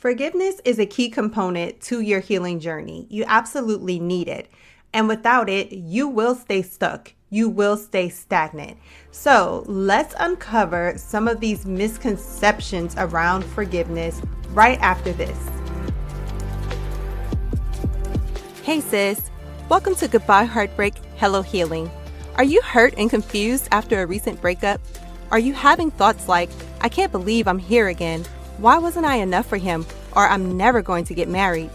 Forgiveness is a key component to your healing journey. You absolutely need it. And without it, you will stay stuck. You will stay stagnant. So let's uncover some of these misconceptions around forgiveness right after this. Hey sis, welcome to Goodbye Heartbreak, Hello Healing. Are you hurt and confused after a recent breakup? Are you having thoughts like, I can't believe I'm here again. Why wasn't I enough for him? Or I'm never going to get married?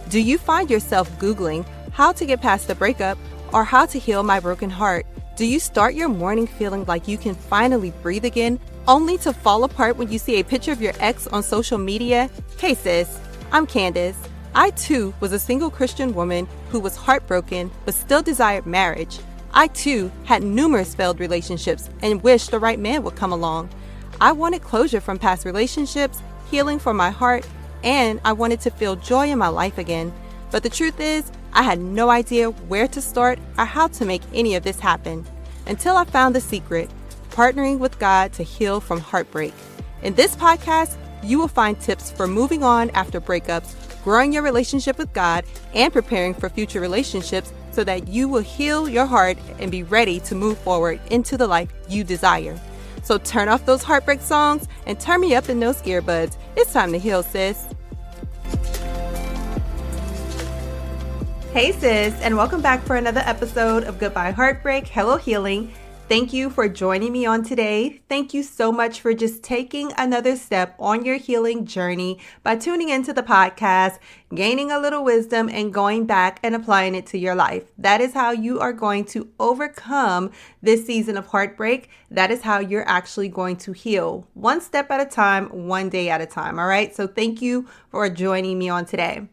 Do you find yourself Googling how to get past the breakup or how to heal my broken heart? Do you start your morning feeling like you can finally breathe again, only to fall apart when you see a picture of your ex on social media? Hey sis, I'm Candace. I too was a single Christian woman who was heartbroken but still desired marriage. I too had numerous failed relationships and wished the right man would come along. I wanted closure from past relationships, healing for my heart, and I wanted to feel joy in my life again. But the truth is, I had no idea where to start or how to make any of this happen. Until I found the secret, partnering with God to heal from heartbreak. In this podcast, you will find tips for moving on after breakups, growing your relationship with God, and preparing for future relationships so that you will heal your heart and be ready to move forward into the life you desire. So turn off those heartbreak songs and turn me up in those earbuds. It's time to heal, sis. Hey sis, and welcome back for another episode of Goodbye Heartbreak, Hello Healing. Thank you for joining me on today. Thank you so much for just taking another step on your healing journey by tuning into the podcast, gaining a little wisdom, and going back and applying it to your life. That is how you are going to overcome this season of heartbreak. That is how you're actually going to heal one step at a time, one day at a time. All right. So thank you for joining me on today.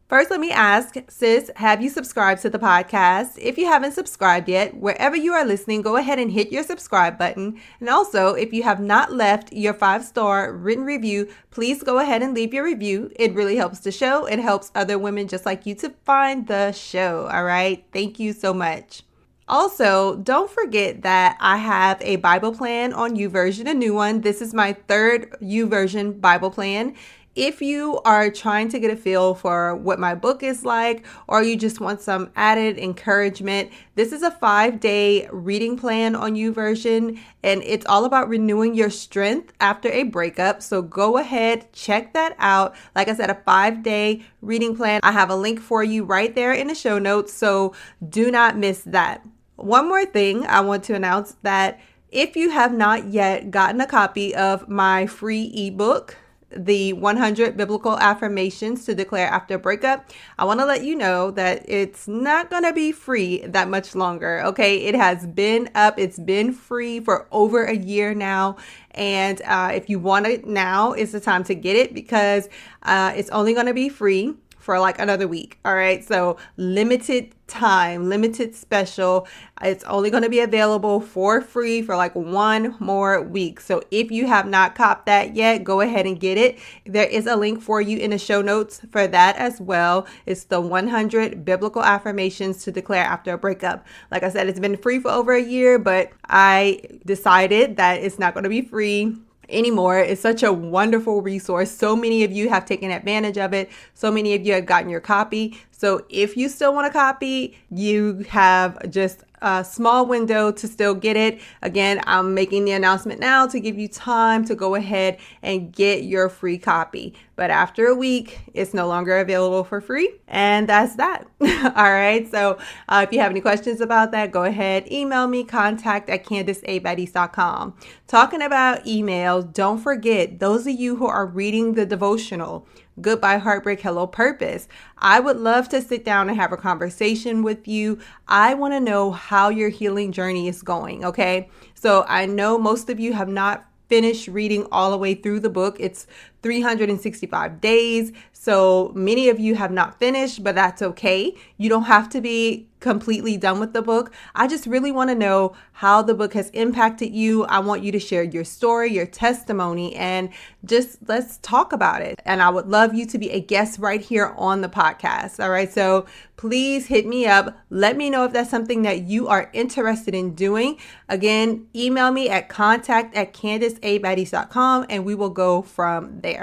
First, let me ask, sis, have you subscribed to the podcast? If you haven't subscribed yet, wherever you are listening, go ahead and hit your subscribe button. And also, if you have not left your 5-star written review, please go ahead and leave your review. It really helps the show. It helps other women just like you to find the show. All right. Thank you so much. Also, don't forget that I have a Bible plan on YouVersion, a new one. This is my third YouVersion Bible plan. If you are trying to get a feel for what my book is like, or you just want some added encouragement, this is a 5-day reading plan on YouVersion, and it's all about renewing your strength after a breakup. So go ahead, check that out. Like I said, a 5-day reading plan. I have a link for you right there in the show notes, so do not miss that. One more thing I want to announce that if you have not yet gotten a copy of my free ebook, the 100 Biblical Affirmations to Declare After a Breakup, I want to let you know that it's not going to be free that much longer. Okay. It has been up. It's been free for over a year now. And if you want it now, is the time to get it because it's only going to be free for like another week. All right. So limited time, limited special. It's only going to be available for free for like one more week. So if you have not copped that yet, go ahead and get it. There is a link for you in the show notes for that as well. It's the 100 Biblical Affirmations to Declare After a Breakup. Like I said, it's been free for over a year, but I decided that it's not going to be free anymore. It's such a wonderful resource. So many of you have taken advantage of it. So many of you have gotten your copy. So if you still want a copy, you have just a small window to still get it. Again, I'm making the announcement now to give you time to go ahead and get your free copy. But after a week, it's no longer available for free. And that's that. All right. So if you have any questions about that, go ahead, email me, contact@candaceabaddies.com. Talking about emails, don't forget, those of you who are reading the devotional, Goodbye Heartbreak, Hello Purpose. I would love to sit down and have a conversation with you. I want to know how your healing journey is going. Okay. So I know most of you have not finished reading all the way through the book. It's 365 days. So many of you have not finished, but that's okay. You don't have to be completely done with the book. I just really want to know how the book has impacted you. I want you to share your story, your testimony, and just let's talk about it. And I would love you to be a guest right here on the podcast. All right. So please hit me up. Let me know if that's something that you are interested in doing. Again, email me at contact@candaceabaddies.com and we will go from there.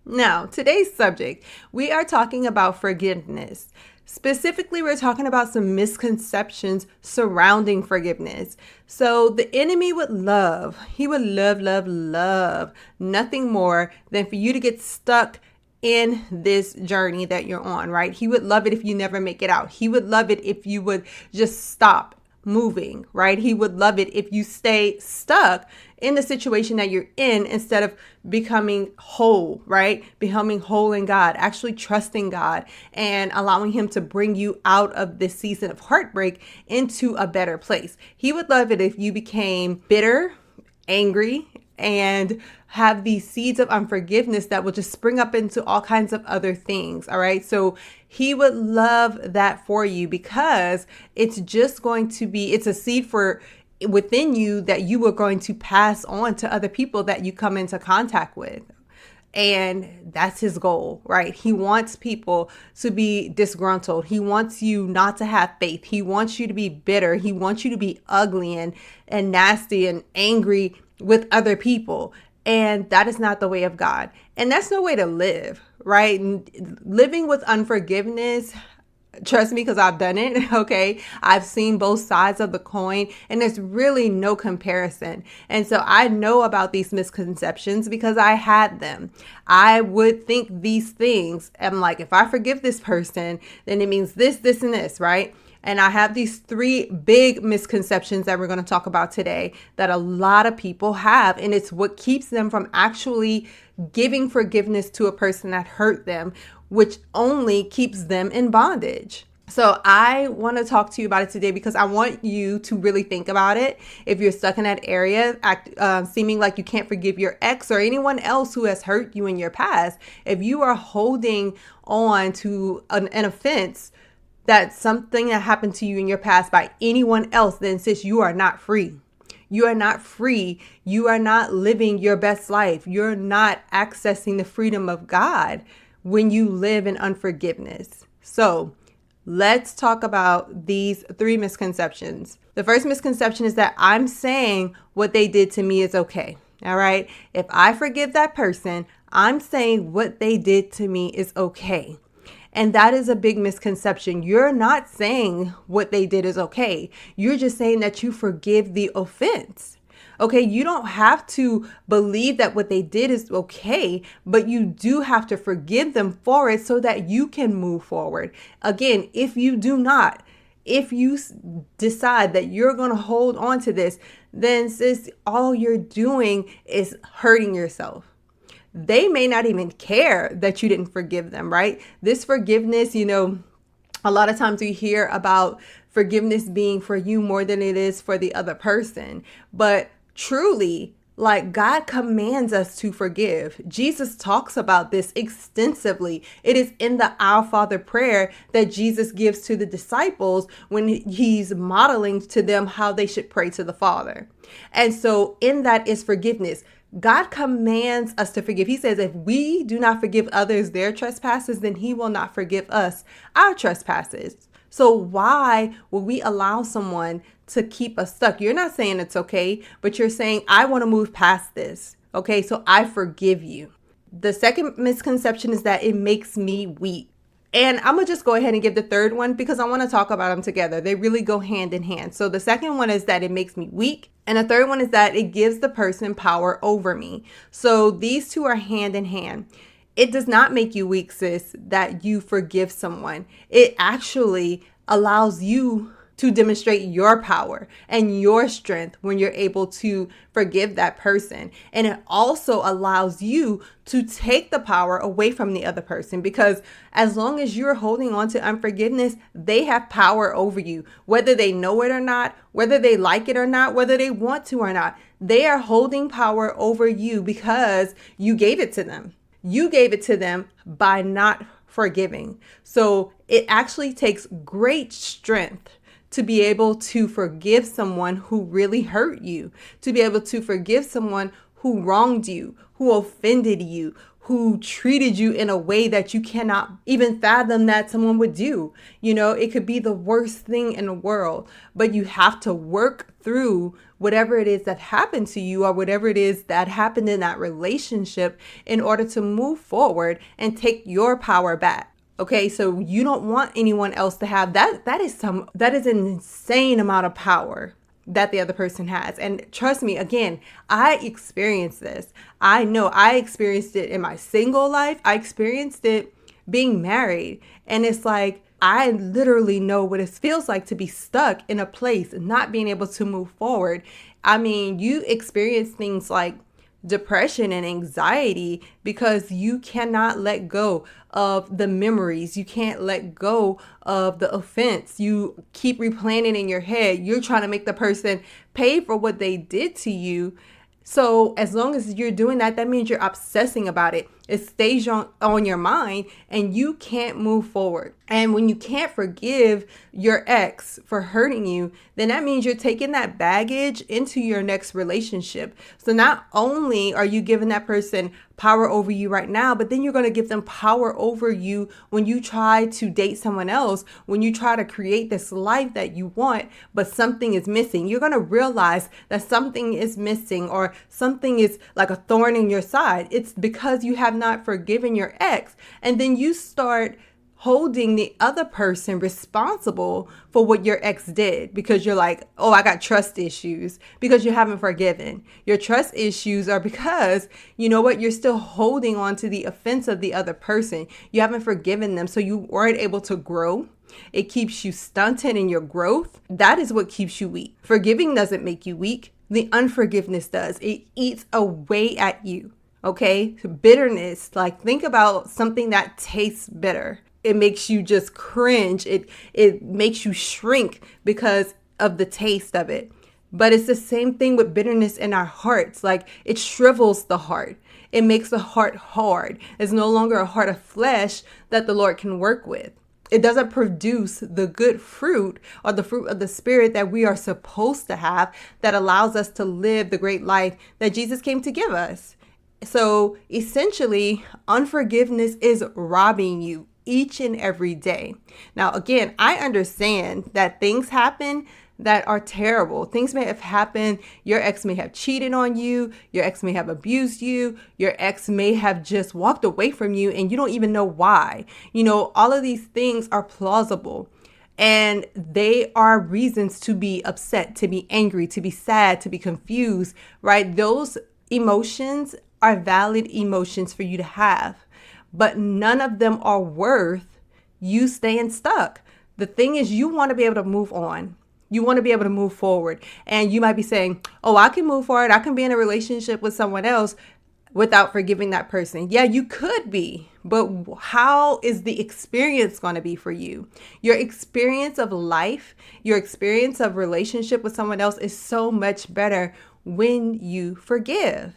Now, today's subject, we are talking about forgiveness. Specifically, we're talking about some misconceptions surrounding forgiveness. So the enemy would love, he would love nothing more than for you to get stuck in this journey that you're on, right? He would love it if you never make it out. He would love it if you would just stop moving, right? He would love it if you stay stuck in the situation that you're in instead of becoming whole, right? Becoming whole in God, actually trusting God and allowing him to bring you out of this season of heartbreak into a better place. He would love it if you became bitter, angry, and have these seeds of unforgiveness that will just spring up into all kinds of other things. All right. So he would love that for you because it's just going to be, it's a seed for within you that you are going to pass on to other people that you come into contact with. And that's his goal, right? He wants people to be disgruntled. He wants you not to have faith. He wants you to be bitter. He wants you to be ugly and nasty and angry with other people. And that is not the way of God. And that's no way to live, right? Living with unforgiveness, trust me, because I've done it. Okay. I've seen both sides of the coin and there's really no comparison. And so I know about these misconceptions because I had them. I would think these things. I'm like, if I forgive this person, then it means this, this, and this, right? And I have these three big misconceptions that we're going to talk about today that a lot of people have. And it's what keeps them from actually giving forgiveness to a person that hurt them, which only keeps them in bondage. So I want to talk to you about it today because I want you to really think about it. If you're stuck in that area, seeming like you can't forgive your ex or anyone else who has hurt you in your past, if you are holding on to an offense, that's something that happened to you in your past by anyone else, then sis, you are not free. You are not free. You are not living your best life. You're not accessing the freedom of God when you live in unforgiveness. So let's talk about these three misconceptions. The first misconception is that I'm saying what they did to me is okay. All right. If I forgive that person, I'm saying what they did to me is okay. And that is a big misconception. You're not saying what they did is okay. You're just saying that you forgive the offense. Okay, you don't have to believe that what they did is okay, but you do have to forgive them for it so that you can move forward. Again, if you do not, if you decide that you're going to hold on to this, then sis, all you're doing is hurting yourself. They may not even care that you didn't forgive them, right? This forgiveness, a lot of times we hear about forgiveness being for you more than it is for the other person. But truly, like, God commands us to forgive. Jesus talks about this extensively. It is in the Our Father prayer that Jesus gives to the disciples when he's modeling to them how they should pray to the Father. And so in that is forgiveness. God commands us to forgive. He says, if we do not forgive others their trespasses, then he will not forgive us our trespasses. So why would we allow someone to keep us stuck? You're not saying it's okay, but you're saying, I want to move past this. Okay, so I forgive you. The second misconception is that it makes me weak. And I'm going to just go ahead and give the third one because I want to talk about them together. They really go hand in hand. So the second one is that it makes me weak. And the third one is that it gives the person power over me. So these two are hand in hand. It does not make you weak, sis, that you forgive someone. It actually allows you to demonstrate your power and your strength when you're able to forgive that person. And it also allows you to take the power away from the other person, because as long as you're holding on to unforgiveness, they have power over you, whether they know it or not, whether they like it or not, whether they want to or not. They are holding power over you because you gave it to them. You gave it to them by not forgiving. So it actually takes great strength to be able to forgive someone who really hurt you, to be able to forgive someone who wronged you, who offended you, who treated you in a way that you cannot even fathom that someone would do. It could be the worst thing in the world, but you have to work through whatever it is that happened to you or whatever it is that happened in that relationship in order to move forward and take your power back. Okay, so you don't want anyone else to have that. That is an insane amount of power that the other person has. And trust me, again, I experienced this. I know I experienced it in my single life. I experienced it being married. And it's like, I literally know what it feels like to be stuck in a place and not being able to move forward. I mean, you experience things like depression and anxiety because you cannot let go of the memories. You can't let go of the offense. You keep replaying it in your head. You're trying to make the person pay for what they did to you. So as long as you're doing that, that means you're obsessing about it. It stays on your mind and you can't move forward. And when you can't forgive your ex for hurting you, then that means you're taking that baggage into your next relationship. So not only are you giving that person power over you right now, but then you're going to give them power over you when you try to date someone else, when you try to create this life that you want, but something is missing. You're going to realize that something is missing or something is like a thorn in your side. It's because you have not forgiven your ex. And then you start holding the other person responsible for what your ex did because you're like, oh, I got trust issues because you haven't forgiven. Your trust issues are because, you know what, you're still holding on to the offense of the other person. You haven't forgiven them, so you weren't able to grow. It keeps you stunted in your growth. That is what keeps you weak. Forgiving doesn't make you weak. The unforgiveness does. It eats away at you. Okay? Bitterness, like think about something that tastes bitter. It makes you just cringe. It makes you shrink because of the taste of it. But it's the same thing with bitterness in our hearts. Like it shrivels the heart. It makes the heart hard. It's no longer a heart of flesh that the Lord can work with. It doesn't produce the good fruit or the fruit of the Spirit that we are supposed to have that allows us to live the great life that Jesus came to give us. So essentially, unforgiveness is robbing you each and every day. Now, again, I understand that things happen that are terrible. Things may have happened. Your ex may have cheated on you. Your ex may have abused you. Your ex may have just walked away from you and you don't even know why. You know, all of these things are plausible. And they are reasons to be upset, to be angry, to be sad, to be confused, right? Those emotions are valid emotions for you to have. But none of them are worth you staying stuck. The thing is, you want to be able to move on. You want to be able to move forward. And you might be saying, oh, I can move forward. I can be in a relationship with someone else without forgiving that person. Yeah, you could be. But how is the experience going to be for you? Your experience of life, your experience of relationship with someone else is so much better when you forgive.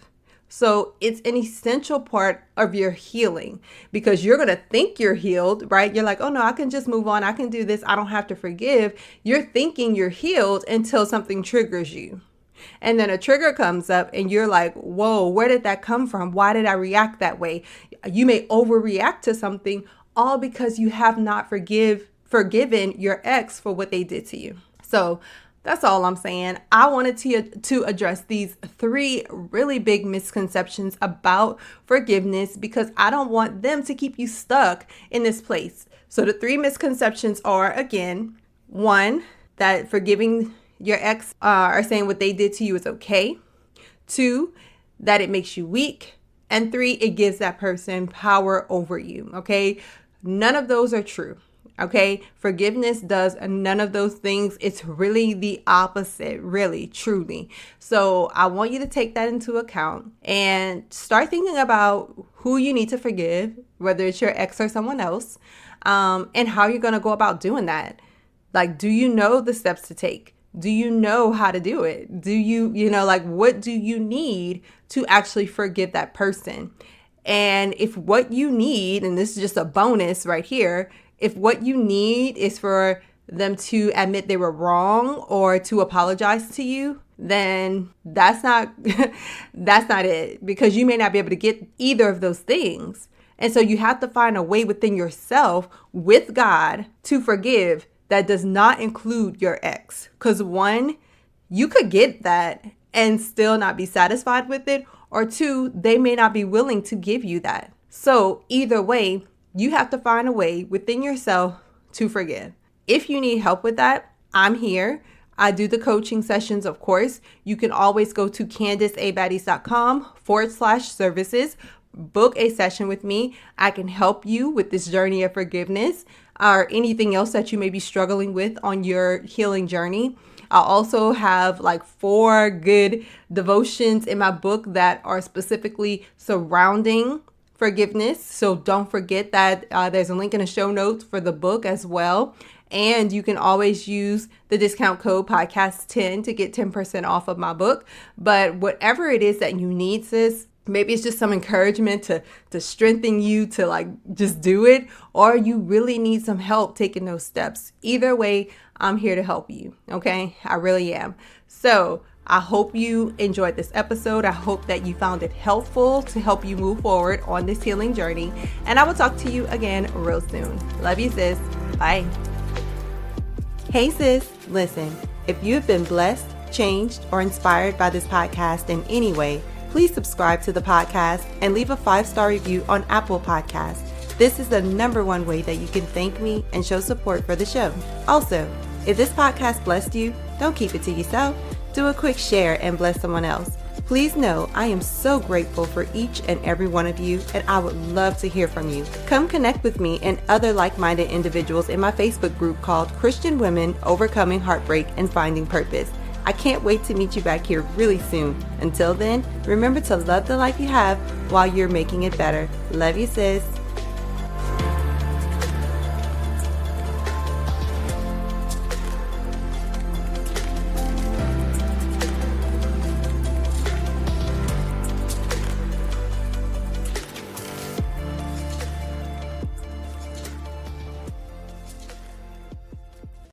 So it's an essential part of your healing because you're going to think you're healed, right? You're like, oh no, I can just move on. I can do this. I don't have to forgive. You're thinking you're healed until something triggers you. And then a trigger comes up and you're like, whoa, where did that come from? Why did I react that way? You may overreact to something all because you have not forgiven your ex for what they did to you. So that's all I'm saying. I wanted to address these 3 really big misconceptions about forgiveness because I don't want them to keep you stuck in this place. So the 3 misconceptions are, again, 1, that forgiving your ex or saying what they did to you is okay. 2, that it makes you weak. And 3, it gives that person power over you. Okay. None of those are true. Okay, forgiveness does none of those things. It's really the opposite, really, truly. So I want you to take that into account and start thinking about who you need to forgive, whether it's your ex or someone else, and how you're going to go about doing that. Like, do you know the steps to take? Do you know how to do it? Do you what do you need to actually forgive that person? And if what you need, and this is just a bonus right here, if what you need is for them to admit they were wrong or to apologize to you, then that's not it, because you may not be able to get either of those things. And so you have to find a way within yourself with God to forgive that does not include your ex. Because 1, you could get that and still not be satisfied with it. Or two, they may not be willing to give you that. So either way, you have to find a way within yourself to forgive. If you need help with that, I'm here. I do the coaching sessions, of course. You can always go to CandiceABaddies.com/services. Book a session with me. I can help you with this journey of forgiveness or anything else that you may be struggling with on your healing journey. I also have like 4 good devotions in my book that are specifically surrounding forgiveness. So don't forget that there's a link in the show notes for the book as well. And you can always use the discount code podcast10 to get 10% off of my book. But whatever it is that you need, sis, maybe it's just some encouragement to strengthen you to like just do it, or you really need some help taking those steps. Either way, I'm here to help you. Okay, I really am. So I hope you enjoyed this episode. I hope that you found it helpful to help you move forward on this healing journey. And I will talk to you again real soon. Love you, sis. Bye. Hey, sis. Listen, if you've been blessed, changed, or inspired by this podcast in any way, please subscribe to the podcast and leave a 5-star review on Apple Podcasts. This is the #1 way that you can thank me and show support for the show. Also, if this podcast blessed you, don't keep it to yourself. Do a quick share and bless someone else. Please know I am so grateful for each and every one of you, and I would love to hear from you. Come connect with me and other like-minded individuals in my Facebook group called Christian Women Overcoming Heartbreak and Finding Purpose. I can't wait to meet you back here really soon. Until then, remember to love the life you have while you're making it better. Love you, sis.